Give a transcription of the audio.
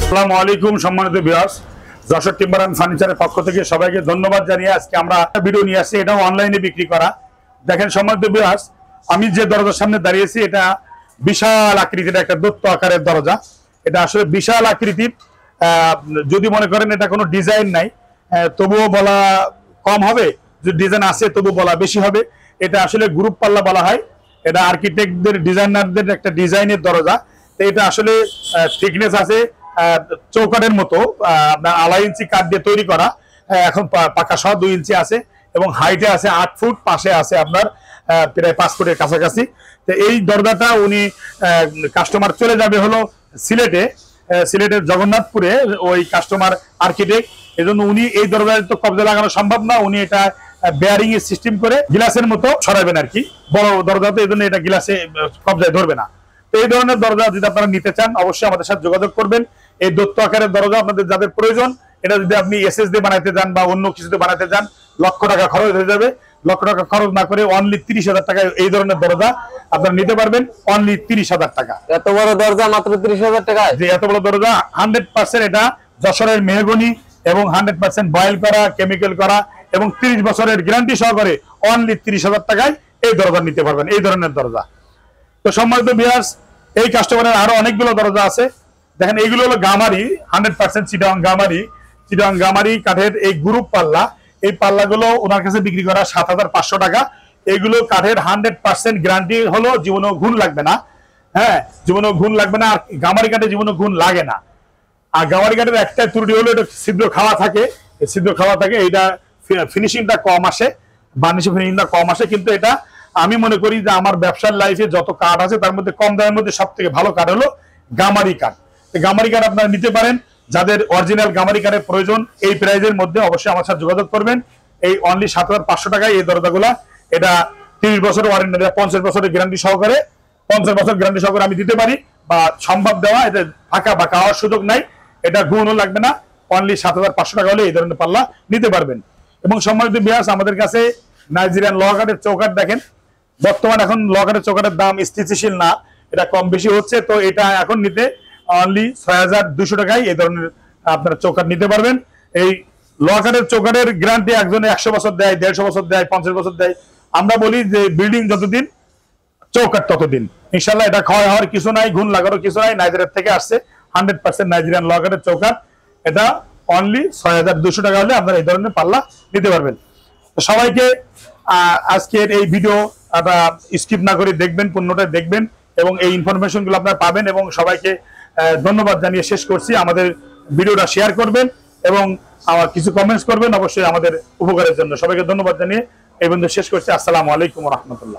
আসসালামু আলাইকুম সম্মানিত ভিউয়ার্স, যশোর টিম্বার এন্ড ফার্নিচারের পক্ষ থেকে সবাইকে ধন্যবাদ জানিয়ে আজকে আমরা একটা ভিডিও নিয়ে আসছি। এটাও অনলাইনে বিক্রি করা। দেখেন সম্মানিত ভিউয়ার্স, আমি যে দরজার সামনে দাঁড়িয়েছি এটা বিশাল আকৃতির একটা দৈত্য আকারের দরজা। এটা আসলে বিশাল আকৃতির। যদি মনে করেন এটা কোনো ডিজাইন নাই, তবুও বলা কম হবে, যদি ডিজাইন আছে তবু বলা বেশি হবে। এটা আসলে গ্রুপ পাল্লা বলা হয়। এটা আর্কিটেক্টদের ডিজাইনারদের একটা ডিজাইনের দরজা। তো এটা আসলে থিকনেস আছে চৌকাঠের মতো, আপনার 2.5 ইঞ্চি কাঠ দিয়ে তৈরি করা। এখন পাকা সহ 2 ইঞ্চি আছে এবং হাইটে আছে 8 ফুট, পাশে আছে আপনার প্রায় 5 ফুটের কাছাকাছি। তো এই দরজাটা উনি কাস্টমার চলে যাবে হলো সিলেটের জগন্নাথপুরে, ওই কাস্টমার আর্কিটেক্ট। এজন্য উনি এই দরজায় তো কবজা লাগানো সম্ভব না, উনি এটা বেয়ারিং এর সিস্টেম করে গ্লাসের মতো সরাবেন আর কি। বড় দরজা তো, এই জন্য এটা গ্লাসে কবজায় ধরবে না। তো এই ধরনের দরজা যদি আপনারা নিতে চান অবশ্যই আমাদের সাথে যোগাযোগ করবেন। এই দৈত্য আকারের দরজা আপনাদের যাদের প্রয়োজন, এটা যদি আপনি এসএস দিয়ে বানাতে যান বা অন্য কিছুতে বানাতে যান, লক্ষ টাকা খরচ হয়ে যাবে। লক্ষ টাকা খরচ না করে অনলি 30,000 টাকায় এই ধরনের দরজা আপনারা নিতে পারবেন। অনলি 30,000 টাকা। এত বড় দরজা মাত্র 30,000 টাকায়? যে এত বড় দরজা 100% এটা যশোরের মেহগনি এবং 100% বয়েল করা, কেমিক্যাল করা এবং 30 বছরের গ্যারান্টি সহকারে অনলি 30,000 টাকায় এই দরজা নিতে পারবেন, এই ধরনের দরজা। তো সম্মানিত ভিউয়ার্স, এই কাস্টমারের আরো অনেকগুলো দরজা আছে। দেখেন এইগুলো হলো গামারি, 100% চিটাং গামারি কাঠের এই গ্রুপ পাল্লা। এই পাল্লাগুলো ওনার কাছে বিক্রি করা 7,500 টাকা। এইগুলো কাঠের 100% গ্যারান্টি হলো জীবনেও ঘুণ লাগবে না। হ্যাঁ, জীবনেও ঘুণ লাগবে না। আর গামারি কাঠে জীবনেও ঘুণ লাগে না। আর গামারি কাঠের একটা ত্রুটি হলো এটা ছিদ্র খাওয়া থাকে, এইটা ফিনিশিংটা কম আসে, বার্নিশিং ফিনিশিংটা কম আসে। কিন্তু এটা আমি মনে করি যে আমার ব্যবসার লাইফে যত কাঠ আছে তার মধ্যে কম দামের মধ্যে সব থেকে ভালো কাঠ হলো গামারি কাঠ। গামারি কাঠ আপনারা নিতে পারেন। যাদের অরিজিনাল গামারি কাঠের প্রয়োজন এই প্রাইজের মধ্যে অবশ্যই আমার সাথে যোগাযোগ করবেন। এই অনলি 7,500 টাকায় এই দরজাগুলা। এটা 30 বছরের ওয়ারেন্টি, 50 বছরের গ্যারান্টি সহকারে, 50 বছর গ্যারান্টি সহকারে আমি দিতে পারি বা সম্ভব দেওয়া। এটা ফাঁকা বা খাওয়ার সুযোগ নাই, এটা গুণও লাগবে না। অনলি 7,500 টাকা হলে এই ধরনের পাল্লা নিতে পারবেন। এবং সম্মানিত ভিউয়ার্স, আমাদের কাছে নাইজেরিয়ান ল কাঠের চৌকাঠ দেখেন। বর্তমান এখন ল কাঠের চৌকাঠের দাম স্থিতিশীল না, এটা কম বেশি হচ্ছে। তো এটা এখন নিতে অনলি 6,200 টাকায় এই ধরনের আপনারা চৌকাঠ নিতে পারবেন। এই ল কাঠের চৌকাঠের গ্যারান্টি একজনে 100 বছর দেয়, 150 বছর দেয়, 50 বছর দেয়। আমরা বলি যে বিল্ডিং যতদিন চৌকাঠ ততদিন। ইনশাল্লাহ এটা ক্ষয় হওয়ার কিছু নাই, ঘুণ লাগানোর কিছু নাই। নাইজেরিয়া থেকে আসছে 100% নাইজেরিয়ান ল কাঠের চৌকাঠ। এটা অনলি 6,200 টাকা হলে আপনারা এই ধরনের পাল্লা নিতে পারবেন। তো সবাইকে আজকের এই ভিডিও স্কিপ না করে দেখবেন, পণ্যটা দেখবেন এবং এই ইনফরমেশন গুলো আপনারা পাবেন। এবং সবাইকে ধন্যবাদ জানিয়ে শেষ করছি। আমাদের ভিডিওটা শেয়ার করবেন এবং আমার কিছু কমেন্টস করবেন অবশ্যই আমাদের উপকারের জন্য। সবাইকে ধন্যবাদ জানিয়ে এই বন্ধু শেষ করছি। আসসালামু আলাইকুম ওয়া রাহমাতুল্লাহ।